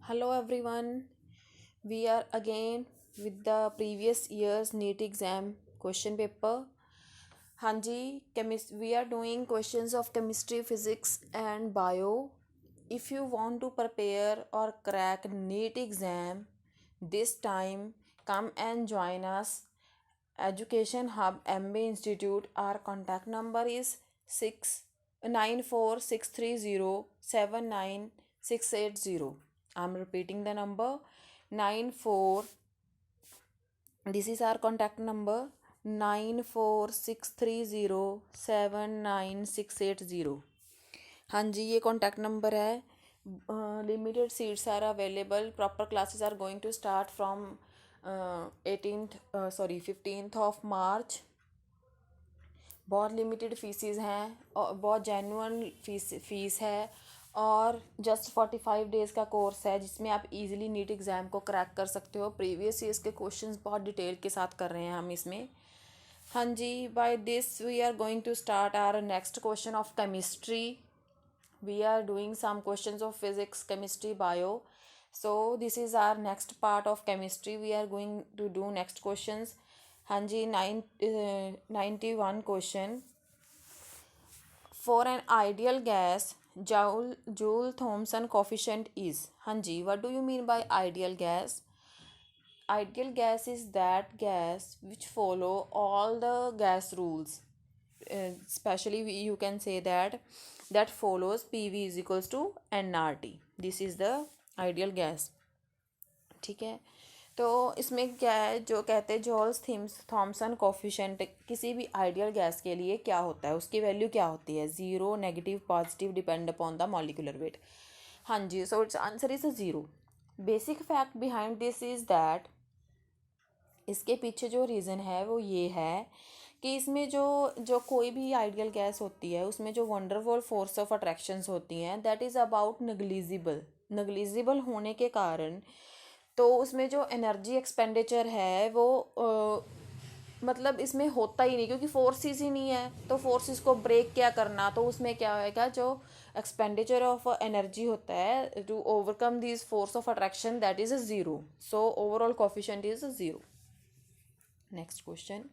Hello everyone. We are again with the previous year's NEET exam question paper. Hanji, we are doing questions of chemistry, physics and bio. If you want to prepare or crack NEET exam this time, come and join us. Education Hub MBA Institute. Our contact number is 69463079680. I'm repeating the number 94. This is our contact number 9463079680. हाँ जी, ये contact number है. Limited seats are available. Proper classes are going to start from 15th of March. बहुत limited faeces हैं और बहुत genuine fees है और जस्ट 45 डेज़ का कोर्स है जिसमें आप इजीली नीट एग्ज़ाम को क्रैक कर सकते हो. प्रीवियस ईयर्स के क्वेश्चंस बहुत डिटेल के साथ कर रहे हैं हम इसमें. हाँ जी, by this we are going to start our next question of chemistry. We are doing some questions of physics, chemistry, bio. So this is our next part of chemistry. We are going to do next questions. हाँ जी, 91 question. For an ideal gas, Joule Thomson coefficient is. हाँ जी, what do you mean by ideal gas? Ideal gas is that gas which follow all the gas rules. Especially you can say that follows PV is equals to nRT. This is the ideal gas. ठीक है, तो इसमें क्या है जो कहते हैं joules Thompson coefficient किसी भी आइडियल गैस के लिए क्या होता है, उसकी वैल्यू क्या होती है? Zero, negative, positive, depend upon the molecular weight. हाँ जी, so its answer is zero. Basic fact behind this is that इसके पीछे जो रीज़न है वो ये है कि इसमें जो जो कोई भी आइडियल गैस होती है उसमें जो वंडरफुल फोर्स ऑफ अट्रैक्शंस होती हैं दैट इज़ अबाउट नेग्लिजिबल होने के कारण तो उसमें जो एनर्जी एक्सपेंडिचर है वो मतलब इसमें होता ही नहीं क्योंकि फोर्सेस ही नहीं है. तो फोर्सेस को ब्रेक क्या करना, तो उसमें क्या होएगा जो एक्सपेंडिचर ऑफ एनर्जी होता है to overcome this force of attraction that is a zero. So overall coefficient is a zero. Next question.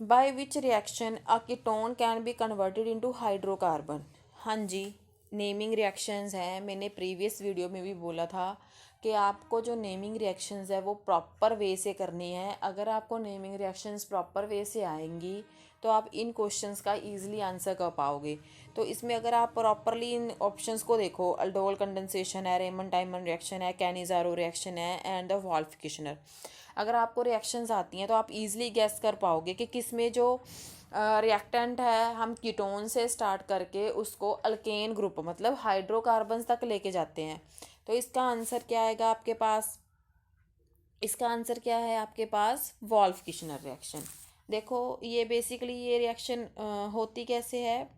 By which reaction a ketone can be converted into hydrocarbon. हाँ जी, naming reactions हैं. मैंने previous video में भी बोला था कि आपको जो नेमिंग रिएक्शंस है वो प्रॉपर वे से करनी है. अगर आपको नेमिंग रिएक्शंस प्रॉपर वे से आएंगी तो आप इन क्वेश्चंस का इजीली आंसर कर पाओगे. तो इसमें अगर आप प्रॉपरली इन ऑप्शंस को देखो, अल्डोल कंडेंसेशन है, रेमन टाइमन रिएक्शन है, कैनिजारो रिएक्शन है एंड द वॉल्फ-किशनर. अगर आपको रिएक्शंस आती हैं तो आप इजीली गैस कर पाओगे कि किस में जो रिएक्टेंट है हम कीटोन से स्टार्ट करके उसको अल्केन ग्रुप मतलब हाइड्रोकार्बन्स तक लेके जाते हैं. तो इसका आंसर क्या आएगा आपके पास? इसका आंसर क्या है आपके पास? वॉल्फ-किशनर रिएक्शन. देखो ये बेसिकली ये रिएक्शन होती कैसे है.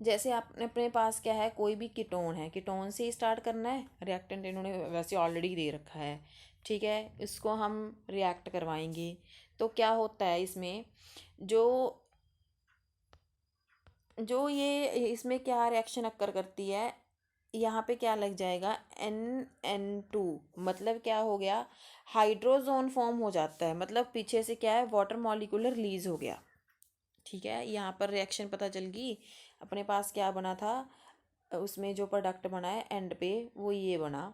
जैसे आपने अपने पास क्या है, कोई भी कीटोन है, कीटोन से ही स्टार्ट करना है. रिएक्टेंट इन्होंने वैसे ऑलरेडी दे रखा है, ठीक है, इसको हम रिएक्ट करवाएंगे. तो क्या होता है इसमें जो जो ये इसमें क्या रिएक्शन अक्कर करती है, यहाँ पे क्या लग जाएगा NN2. मतलब क्या हो गया, हाइड्रोजोन फॉर्म हो जाता है. मतलब पीछे से क्या है, वाटर मॉलिक्यूलर रिलीज हो गया. ठीक है, यहाँ पर रिएक्शन पता चल गई. अपने पास क्या बना था, उसमें जो प्रोडक्ट बना है एंड पे वो ये बना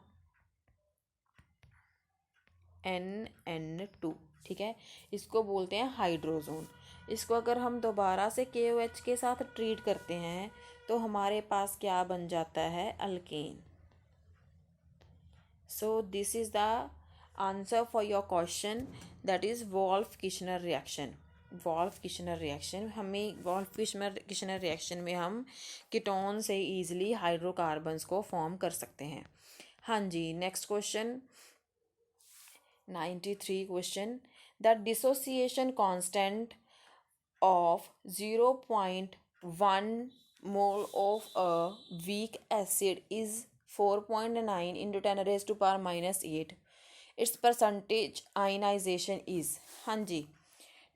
NN2. ठीक है, इसको बोलते हैं हाइड्रोजोन. इसको अगर हम दोबारा से KOH के साथ ट्रीट करते हैं तो हमारे पास क्या बन जाता है, alkane. So this is the answer for your question, that is Wolff Kishner reaction. Wolff Kishner reaction Wolff Kishner reaction में हम कीटोन से ईजिली हाइड्रोकार्बन्स को फॉर्म कर सकते हैं. हाँ जी, next question 93 question. The dissociation constant of 0.1 mole of a weak acid is 4.9 into 10 raised to power minus 8. Its percentage ionization is. हाँ जी,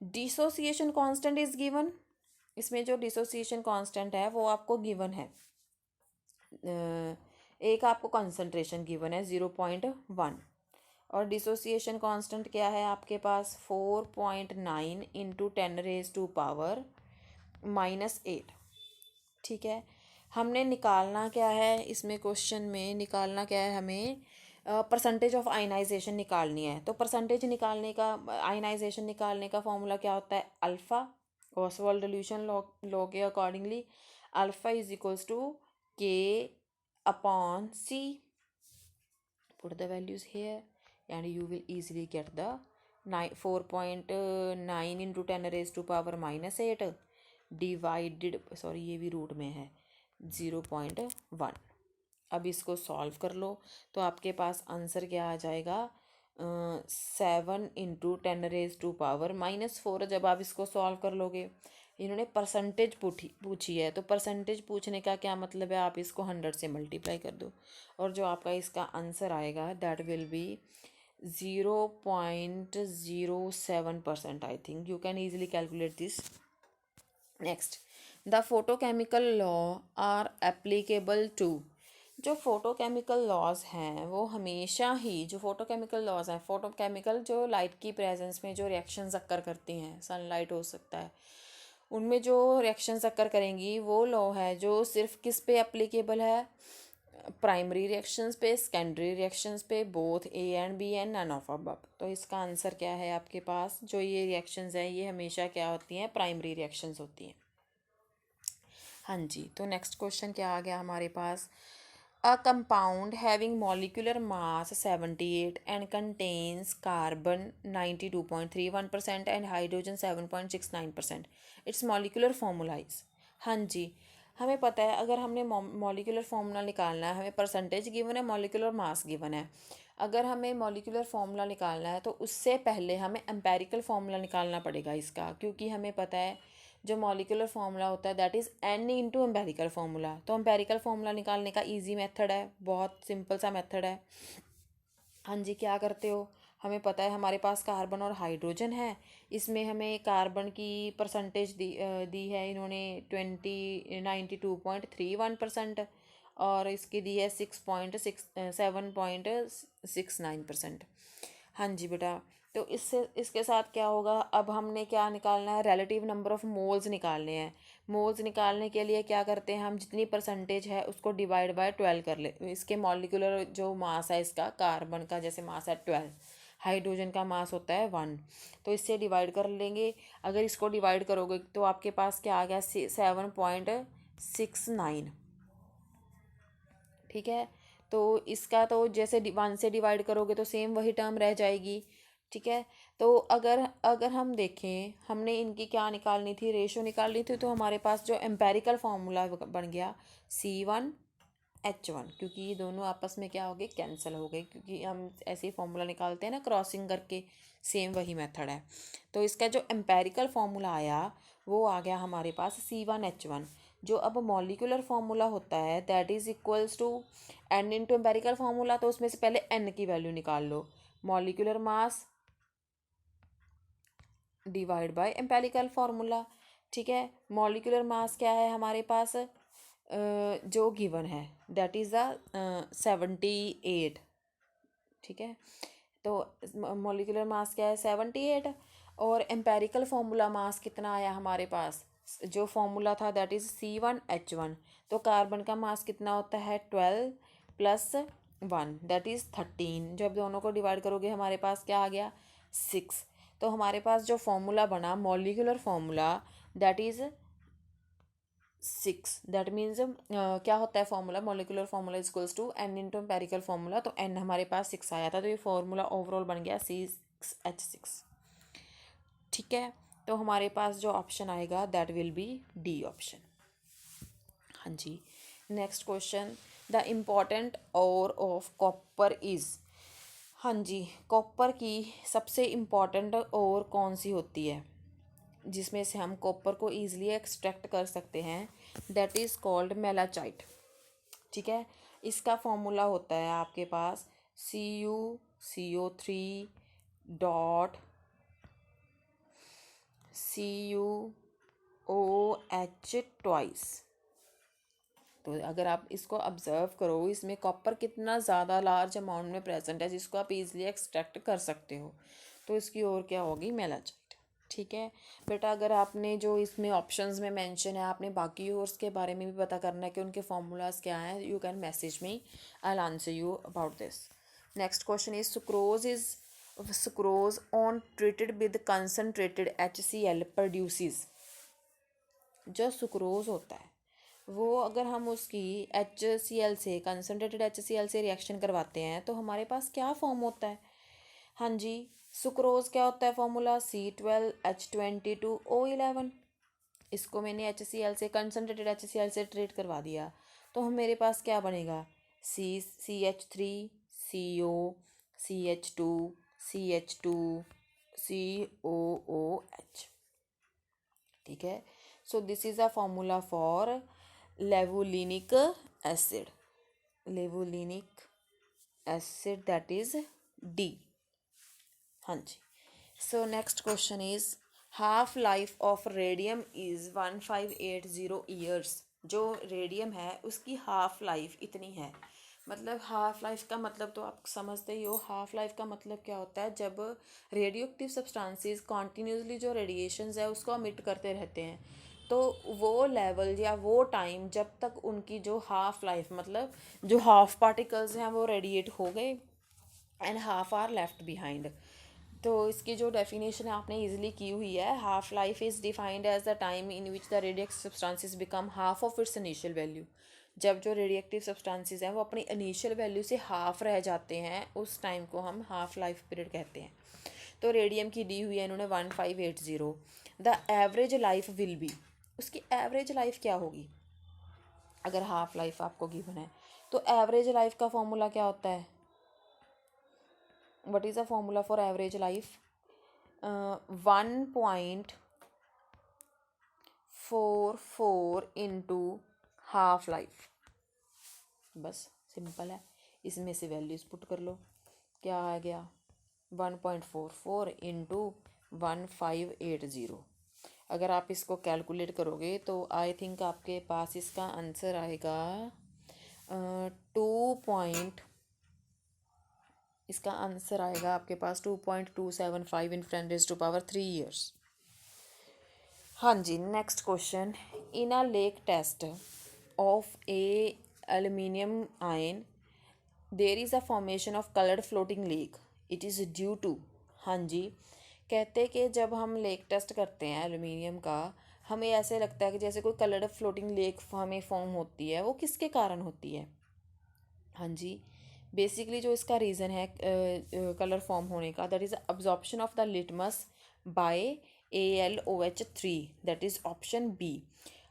डिसोसिएशन कांस्टेंट इज गिवन. इसमें जो डिसोसिएशन कांस्टेंट है वो आपको गिवन है. एक आपको कंसंट्रेशन गिवन है 0.1, और डिसोसिएशन कांस्टेंट क्या है आपके पास 4.9 इंटू 10⁻⁻⁸ ठीक है। हमने निकालना क्या है इसमें, क्वेश्चन में निकालना क्या है, हमें परसेंटेज ऑफ आयनाइजेशन निकालनी है। तो परसेंटेज निकालने का, आयनाइजेशन निकालने का फॉर्मूला क्या होता है, अल्फ़ा, ऑसवाल्ड डिल्यूशन लॉ के accordingly alpha is equals to K upon C. Put the values here and you will easily get the 4.9 into 10⁻⁻8 divided, sorry ये भी रूट में है, 0.1। अब इसको सॉल्व कर लो तो आपके पास आंसर क्या आ जाएगा, 7 इंटू 10⁻⁻4। जब आप इसको सॉल्व कर लोगे, इन्होंने परसेंटेज पूछी है, तो परसेंटेज पूछने का क्या मतलब है, आप इसको 100 से मल्टीप्लाई कर दो और जो आपका इसका आंसर आएगा that will be 0.07%। I think you can easily calculate this. Next, the photochemical law are applicable to. जो फोटोकेमिकल लॉज हैं वो हमेशा ही, जो फोटोकेमिकल लॉज हैं, फोटोकेमिकल जो लाइट की प्रेजेंस में जो रिएक्शंस अक्कर करती हैं, सनलाइट हो सकता है, उनमें जो रिएक्शंस अक्कर करेंगी वो लॉ है जो सिर्फ किस पे एप्लीकेबल है, प्राइमरी रिएक्शंस पे, सेकेंडरी रिएक्शंस पे, both A and B and none of above. तो इसका आंसर क्या है आपके पास, जो ये रिएक्शंस हैं ये हमेशा क्या होती हैं, प्राइमरी रिएक्शंस होती हैं। हाँ जी, तो नेक्स्ट क्वेश्चन क्या आ गया हमारे पास, a compound having molecular mass 78 and contains carbon 92.31% and hydrogen 7.69%, its molecular formula is. हाँ जी, हमें पता है अगर हमने मॉलिक्यूलर फॉर्मूला निकालना है, हमें परसेंटेज गिवन है, मॉलिक्यूलर मास गिवन है। अगर हमें मॉलिक्यूलर फॉर्मूला निकालना है तो उससे पहले हमें एम्पेरिकल फॉर्मूला निकालना पड़ेगा इसका, क्योंकि हमें पता है जो मॉलिक्यूलर फार्मूला होता है that is an into empirical formula. तो एम्पेरिकल फार्मूला निकालने का इजी मेथड है, बहुत सिंपल सा मेथड है। हाँ जी, क्या करते हो, हमें पता है हमारे पास कार्बन और हाइड्रोजन है, इसमें हमें कार्बन की परसेंटेज दी है इन्होंने 92.31%, और इसकी दी है 7.69%। हाँ जी बेटा, तो इससे इसके साथ क्या होगा, अब हमने क्या निकालना है, रिलेटिव नंबर ऑफ मोल्स निकालने हैं। मोल्स निकालने के लिए क्या करते हैं हम, जितनी परसेंटेज है उसको डिवाइड बाय 12 कर ले। इसके मॉलिक्यूलर जो मास है इसका, कार्बन का जैसे मास है 12, हाइड्रोजन का मास होता है 1, तो इससे डिवाइड कर लेंगे। अगर इसको डिवाइड करोगे तो आपके पास क्या आ गया, 7.69। ठीक है, तो इसका तो जैसे 1 से डिवाइड करोगे तो सेम वही टर्म रह जाएगी। ठीक है, तो अगर अगर हम देखें हमने इनकी क्या निकालनी थी, रेशो निकालनी थी, तो हमारे पास जो एम्पेरिकल फार्मूला बन गया C1H1, क्योंकि ये दोनों आपस में क्या हो गए, कैंसिल हो गए, क्योंकि हम ऐसे ही फार्मूला निकालते हैं ना क्रॉसिंग करके, सेम वही मेथड है। तो इसका जो एम्पेरिकल फार्मूला आया वो आ गया हमारे पास C1H1। जो अब मॉलिक्यूलर फार्मूला होता है that is equals to N into empirical formula, तो उसमें से पहले एन की वैल्यू निकाल लो, molecular mass divide by empirical formula. ठीक है, मॉलिक्यूलर मास क्या है हमारे पास, जो गिवन है दैट इज़ द 78। ठीक है, तो मॉलिक्यूलर मास क्या है 78, और एम्पेरिकल फार्मूला मास कितना आया हमारे पास, जो फार्मूला था दैट इज़ C1H1। तो कार्बन का मास कितना होता है 12 प्लस 1 दैट इज़ 13। जब दोनों को डिवाइड करोगे हमारे पास क्या आ गया 6। तो हमारे पास जो फार्मूला बना molecular formula that is 6। That means क्या होता है formula, molecular formula equals to N into empirical formula, तो एन हमारे पास 6 आया था, तो ये फार्मूला ओवरऑल बन गया C6H6। ठीक है, तो हमारे पास जो ऑप्शन आएगा that will be D option. हाँ जी, next question, the important ore of copper is. हाँ जी, कॉपर की सबसे इम्पॉर्टेंट ओर कौन सी होती है जिसमें से हम कॉपर को ईजिली एक्सट्रैक्ट कर सकते हैं, दैट इज़ कॉल्ड मेलाचाइट। ठीक है, इसका फॉर्मूला होता है आपके पास CuCO3 CuOH ट्वाइस। तो अगर आप इसको ऑब्जर्व करो, इसमें कॉपर कितना ज़्यादा लार्ज अमाउंट में प्रेजेंट है जिसको आप इजीली एक्सट्रैक्ट कर सकते हो, तो इसकी और क्या होगी, मेलाजाइट। ठीक है बेटा, अगर आपने जो इसमें ऑप्शंस में मेंशन है, आपने बाकी ओर्स के बारे में भी पता करना है कि उनके फार्मूलाज क्या हैं, you can message me, I will answer you about this. Next question is sucrose on treated with concentrated HCl produces. जो सुक्रोज होता है वो अगर हम उसकी HCl से, कंसनट्रेटेड HCl से रिएक्शन करवाते हैं तो हमारे पास क्या फॉर्म होता है। हाँ जी, सुक्रोज क्या होता है, फॉर्मूला C12H22O11। इसको मैंने HCl से, कंसनट्रेटेड HCl से ट्रीट करवा दिया, तो हम मेरे पास क्या बनेगा, CH3CO CH2 COOH। ठीक है, so this is a formula for levulinic acid, that is D। हाँ जी, so next question is half life of radium is 1580 years. जो रेडियम है उसकी हाफ लाइफ इतनी है, मतलब हाफ लाइफ का मतलब तो आप समझते ही हो। हाफ लाइफ का मतलब क्या होता है, जब रेडियो एक्टिव सब्सटेंसेस कॉन्टीन्यूसली जो रेडिएशंस है उसको अमिट करते रहते हैं, तो वो लेवल या वो टाइम जब तक उनकी जो हाफ लाइफ, मतलब जो हाफ पार्टिकल्स हैं वो रेडिएट हो गए and half are left behind. तो इसकी जो डेफिनेशन आपने इजीली की हुई है, half life is defined as the time in which the radioactive substances become half of its initial value. जब जो रेडिएक्टिव सब्सटेंसेस हैं वो अपनी इनिशियल वैल्यू से हाफ रह जाते हैं, उस टाइम को हम हाफ लाइफ पीरियड कहते हैं। तो रेडियम की दी हुई है इन्होंने 1580। The average life will be, उसकी एवरेज लाइफ क्या होगी अगर हाफ लाइफ आपको गिवन है। तो एवरेज लाइफ का फॉर्मूला क्या होता है, what is the formula for average life, 1.44 into half life. बस सिंपल है, इसमें से वैल्यूज पुट कर लो, क्या आ गया 1.44 इंटू 1580। अगर आप इसको कैलकुलेट करोगे तो आई थिंक आपके पास इसका आंसर आएगा इसका आंसर आएगा आपके पास 2.275 इन 10⁻³ ईयर्स। हाँ जी, next question, in a lake test of a aluminium ion there is a formation of coloured floating lake, it is due to. हाँ जी, कहते कि जब हम लेक टेस्ट करते हैं एल्यूमिनियम का, हमें ऐसे लगता है कि जैसे कोई कलर्ड फ्लोटिंग लेक हमें फॉर्म होती है, वो किसके कारण होती है। हाँ जी, बेसिकली जो इसका रीज़न है कलर फॉर्म होने का, that is absorption of the litmus by AlOH3, that is option B.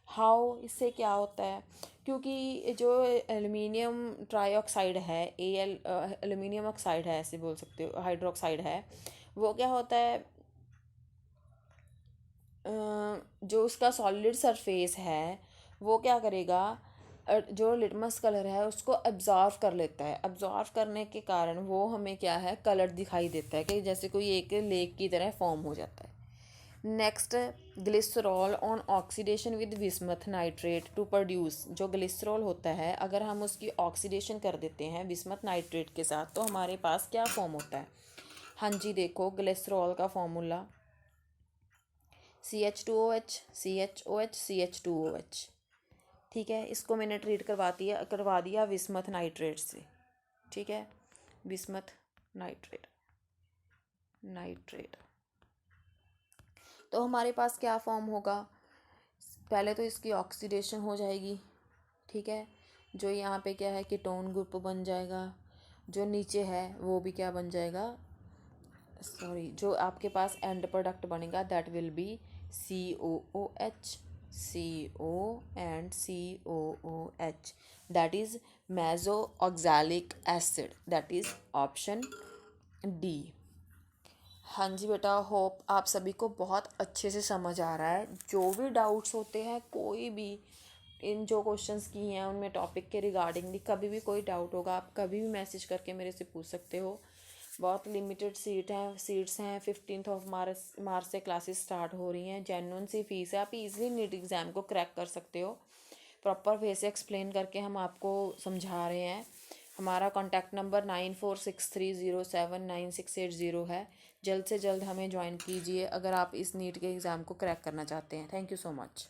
How, इससे क्या होता है, क्योंकि जो एल्यूमिनियम ट्राईऑक्साइड है, एल्यूमिनियम ऑक्साइड है, ऐसे बोल सकते हो, हाइड्रोक्साइड है, वो क्या होता है, जो उसका सॉलिड सरफेस है वो क्या करेगा, जो लिटमस कलर है उसको एब्जॉर्व कर लेता है। एब्जॉर्व करने के कारण वो हमें क्या है, कलर दिखाई देता है कि जैसे कोई एक लेक की तरह फॉर्म हो जाता है। Next, glycerol on oxidation with bismuth nitrate to produce. जो ग्लिसरॉल होता है अगर हम उसकी ऑक्सीडेशन कर देते हैं विस्मथ नाइट्रेट के साथ, तो हमारे पास क्या फॉर्म होता है। हाँ जी, देखो ग्लिसरॉल का फॉर्मूला CH2OH CHOH CH2OH। ठीक है, इसको मैंने ट्रीट करवा दिया विस्मथ नाइट्रेट से। ठीक है, विस्मथ नाइट्रेट तो हमारे पास क्या फॉर्म होगा, पहले तो इसकी ऑक्सीडेशन हो जाएगी। ठीक है, जो यहाँ पे क्या है, कीटोन ग्रुप बन जाएगा, जो नीचे है वो भी क्या बन जाएगा, सॉरी, जो आपके पास एंड प्रोडक्ट बनेगा that will B COOH CO and COOH, that is meso oxalic acid, that is option D। हाँ जी बेटा, होप आप सभी को बहुत अच्छे से समझ आ रहा है। जो भी डाउट्स होते हैं, कोई भी इन जो क्वेश्चंस की हैं उनमें टॉपिक के रिगार्डिंग भी कभी भी कोई डाउट होगा, आप कभी भी मैसेज करके मेरे से पूछ सकते हो। बहुत लिमिटेड सीट्स हैं। 15 मार्च से क्लासेस स्टार्ट हो रही हैं। जेन्युइन सी फीस है, आप इजीली नीट एग्ज़ाम को क्रैक कर सकते हो। प्रॉपर वे से एक्सप्लेन करके हम आपको समझा रहे हैं। हमारा कॉन्टैक्ट नंबर 9463079680 है। जल्द से जल्द हमें ज्वाइन कीजिए अगर आप इस नीट के एग्ज़ाम को क्रैक करना चाहते हैं। Thank you so much.